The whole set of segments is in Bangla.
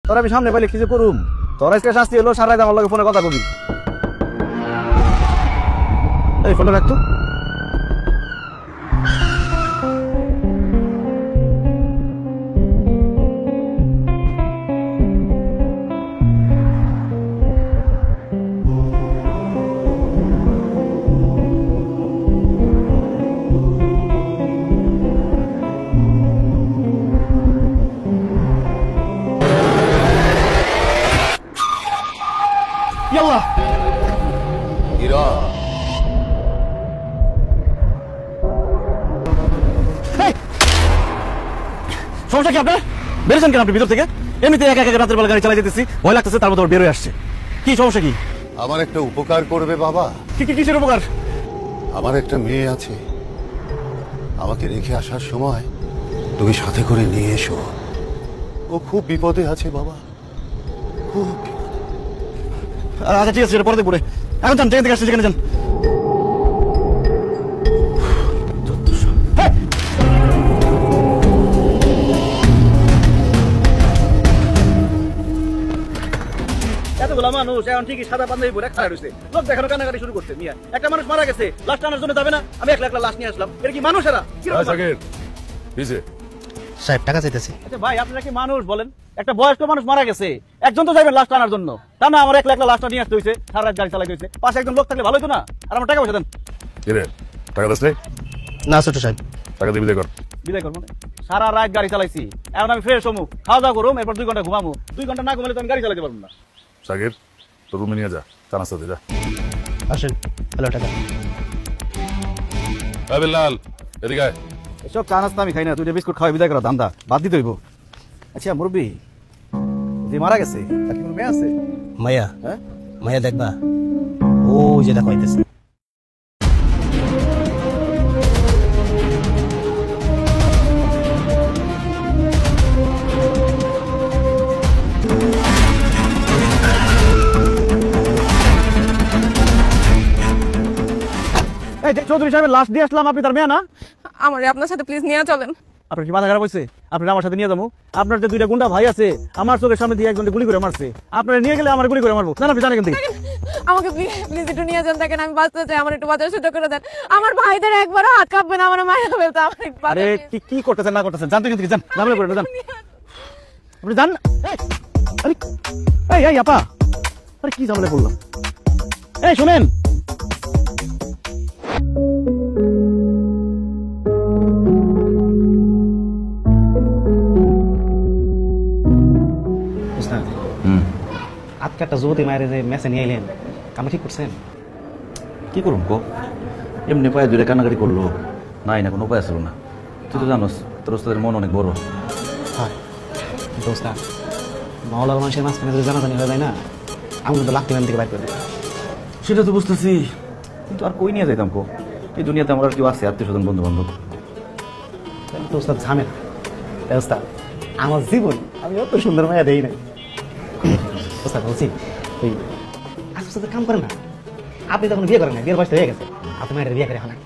তোর আমি সামনে পাইলে কিছু করুম। তোর আজকে শাস্তি হলো সারা রাত আমার লগে ফোনে কথা কবি। এই ফোনটা রাখতো। يلا إيران সমস্যা কি আপনার? বেরোছেন কেন আপনি ভিতর থেকে? এমনিতে একা একা রাতের বেলা গাড়ি চালাই যেতেছি, ভয় লাগতেছে, তার মধ্যে বের হয়ে আসছে। কি সমস্যা কি? আমার একটা উপকার করবে বাবা। কিসের উপকার? আমার একটা মেয়ে আছে, আমাকে রেখে আসার সময় তুমি সাথে করে নিয়ে এসো। ও খুব বিপদে আছে বাবা, খুব। আচ্ছা ঠিক আছে, সেটা পরে দেখবো। এখন যান, যেখান থেকে আসছে সেখানে যান। এতগুলা মানুষ এখন ঠিকই সাদা পাঞ্জাবি পরে খাড়া রয়েছে, লোক দেখানো কান্নাকাটি শুরু করছে। মিয়া একটা মানুষ মারা গেছে, লাশ টানার জন্য যাবে না? আমি একলা একলা লাশ নিয়ে আসলাম, এটা কি মানুষ? এরা সাহেব টাকা চাইতেছি। আচ্ছা ভাই, আপনারা কি মানুষ বলেন? একটা বয়স্ক মানুষ মারা গেছে, একজন তো যাবেন লাশ টানার জন্য, তা না আমার একলা একলা লাশটা নিয়ে আসতে হয়েছে, সারা রাত গাড়ি চালাই হয়েছে। পাশে একজন লোক থাকলে ভালো হতো না? আর আমার টাকা পয়সা দেন। টাকা দিস না ছোট সাহেব, টাকা দিয়ে বিদায় কর। বিদায় করবো না? সারা রাত গাড়ি চালাইছি, এখন আমি ফ্রেশ হমু, খাওয়া দাওয়া করুম, এরপর 2 ঘন্টা ঘুমামু। 2 ঘন্টা না ঘুমালে তো আমি গাড়ি চালাতে পারবো না। সাকির, তোর রুমে নিয়ে যা, চা নাস্তা দে যা। আসেন। হ্যালো টাকা। বিল্লাল এদিকে আয়। এসব চা নাস্তা আমি খাই না, তুই বিস্কুট খাওয়াই বিদায় করা ধান্দা বাদ দিতে হইব। আচ্ছা মুরব্বী, যে মারা গেছে তার কি কোনো মেয়ে আছে? মায়া? হ্যাঁ মায়া দেখবা, ও যে দেখো আইতেছে। এই যে চৌধুরী সাহেবের লাশ দিয়ে আসলাম, আপনি তার মেয়ে না? আমার আপনার সাথে প্লিজ নিয়ে চলেন। আপনার কি মাথা খারাপ হয়েছে? আপনি আমার সাথে নিয়ে যাবো? আপনার যে 2টা গুন্ডা ভাই আছে, আমার চোখের সামনে দিয়ে একজনকে গুলি করে মারছে, আপনারা নিয়ে গেলে আমার গুলি করে মারবো। না আপনি জানেন কিন্তু। আমাকে প্লিজ একটু নিয়ে যান, দেখেন আমি বাঁচতে চাই, আমার একটু বাঁচার সুযোগ করে দেন। আমার ভাইদের একবারও হাত কাঁপবে না, আমার মায়ের ফেলতে। আরে কি করতেছেন না করতেছেন জানতে কিন্তু যান, ঝামেলা করে যান, আপনি যান। আরে এই আপা, আরে কি ঝামেলা করলাম? এই শুনেন, আজকে একটা যুবতী মায়ের যে মেসে নিয়ে এলেন, কাম ঠিক করছেন? কি করুন গো? এমনি পায়ে দূরে কান্নাকাটি করলো, নাই না কোনো উপায় আসলো না। তুই তো জানোস তোর ওস্তাদের মন অনেক বড়। হয় দোস্তা, মাওলার মানুষের মাঝখানে যদি জানাজানি হয়ে যায় না, আমি কিন্তু লাখ টিমের দিকে বাইর করে দিই। সেটা তো বুঝতেছি, কিন্তু আর কই নিয়ে যাইতাম গো? এই দুনিয়াতে আমার আর কেউ আছে আত্মীয় স্বজন বন্ধু বান্ধব? দোস্তা ঝামেলা দোস্তা, আমার জীবন আমি অত সুন্দর মায়া দেই নাই। দোস্তা বলছি, ওই আজকের সাথে কাম করে না, আপনি তখন বিয়ে করেন না, বিয়ের বয়সটা হয়ে গেছে, আপনি মায়ের বিয়ে করে হলেন।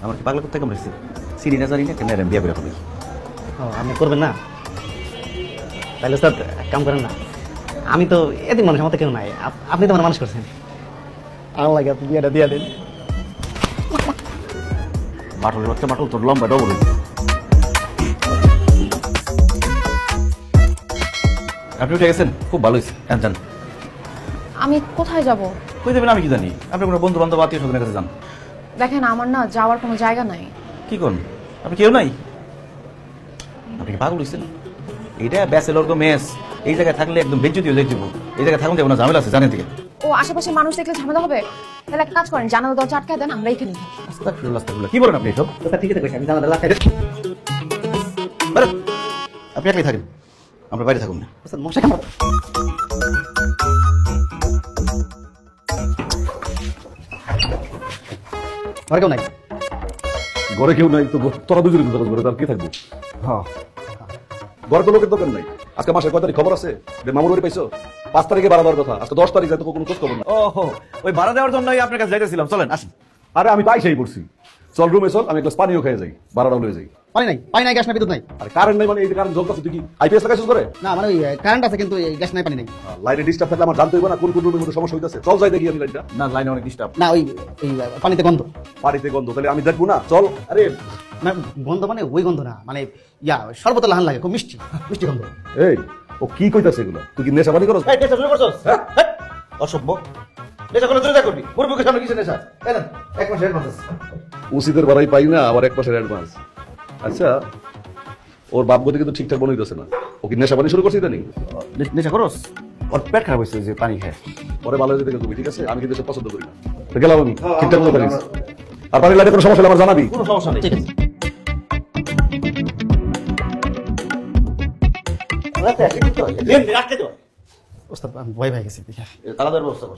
আমার কি পাগলা করতে কেমন এসেছে? চিনি না জানি না, কেন বিয়ে করে ফেলি। ও আপনি করবেন না? তাহলে স্যার কাম করেন না, আমি তো এদিন মানুষ, আমার তো কেউ নাই, আপনি তো আমার মানুষ করছেন, আমার লাগে আপনি বিয়েটা দিয়ে দেন। মাটলের বাচ্চা মাটল, তোর লম্বা ডবল। আপনি উঠে গেছেন, খুব ভালো হয়েছে। যান। আমি কোথায় যাব? কই দেবেন আমি কি জানি? আপনি কোনো বন্ধু বান্ধব আত্মীয় স্বজনের কাছে যান। দেখেন আমার না যাওয়ার কোনো জায়গা নাই। কি করুন? আপনি কেউ নাই? আপনি কি পাগল হয়েছেন? এটা ব্যাচেলর গো মেস, এই জায়গায় থাকলে একদম বেজ্জতি হয়ে যাইব। এই জায়গায় থাকুন, কোনো ঝামেলা আছে জানেন থেকে। ও আশেপাশে মানুষ দেখলে ঝামেলা হবে? তাহলে একটা কাজ করেন, জানালা দরজা আটকায় দেন, আমরা এখানে থাকি। আস্তাগফিরুল্লাহ, আস্তাগফিরুল্লাহ, কি বলেন আপনি এসব? ঠিকই তো কইছি, আমি জানাতে লাগাই আপনি একলাই থাকেন, আমরা বাইরে থাকুন না। মশা কামড়। ঘরে কেউ নাই? ঘরে কেউ নাই তো তোরা দুজনে ঘরে, তার কি থাকবো? হ্যাঁ, ঘরে তো লোকের দোকান নাই। আজকে মাসের কয় তারিখ খবর আছে? মামুর বাড়ি পাইছো? 5 তারিখে ভাড়া দেওয়ার কথা, আজকে 10 তারিখ, যাতে কোনো খোঁজ খবর না। ওহো, ওই ভাড়া দেওয়ার জন্যই আপনার কাছে যাইতেছিলাম। চলেন আসেন। আরে আমি তাই সেই পড়ছি, চল রুমে চল, আমি এক গ্লাস পানিও খেয়ে যাই, ভাড়াটা লয়ে যাই। পানি নাই গ্যাস নাই বিদ্যুৎ নাই। আরে কারেন্ট নাই মানে এই কারেন্ট জ্বলতেছে, তুই কি আইপিএস লাগাইছিস করে? না মানে ওই কারেন্ট আছে কিন্তু এই গ্যাস নাই পানি নাই। লাইনে ডিস্টার্ব থাকলে আমার জানতে হইব না কোন কোন রুমের মধ্যে সমস্যা হইতাছে। চল যাই দেখি আমি লাইনটা। না লাইনে অনেক ডিস্টার্ব। না ওই এই পানিতে গন্ধ। বাড়িতে গন্ধ, তাহলে আমি দেখবো না? চল। আরে না গন্ধ মানে ওই গন্ধ না, মানে সর্বত লাহান লাগে, খুব মিষ্টি মিষ্টি গন্ধ। এই ও কি কইতাছে এগুলো? তুই কি নেশা পানি করছ? এই নেশা শুরু করছস? হ্যাঁ অসভ্য। নেশা করলে তুই যা করবি, মুরব্বিকে সামনে কিসের নেশা? এই দেন 1 মাসের অ্যাডভান্স। উচিতের বাড়াই পাই না, আবার 1 মাসের অ্যাডভান্স। আচ্ছা ওর বাপ গতি কিন্তু ঠিকঠাক বনইতেছে না। ও কি নেশা পানি শুরু করছিস জানি? নেশা করস? ওর পেট খারাপ হয়েছে যে পানি খায়। পরে ভালো হয়ে যেতে তুমি, ঠিক আছে? আমি কিন্তু এসব পছন্দ করি না। তো গেলাম আমি, ঠিকঠাক মতো পারিস। আর পানির লাইনে কোনো সমস্যা হলে আমার জানাবি। কোনো সমস্যা নেই। ঠিক আছে। রাখতে তো ওস্তাদ আমি ভয় পেয়ে গেছি। তাড়াতাড়ি ব্যবস্থা কর।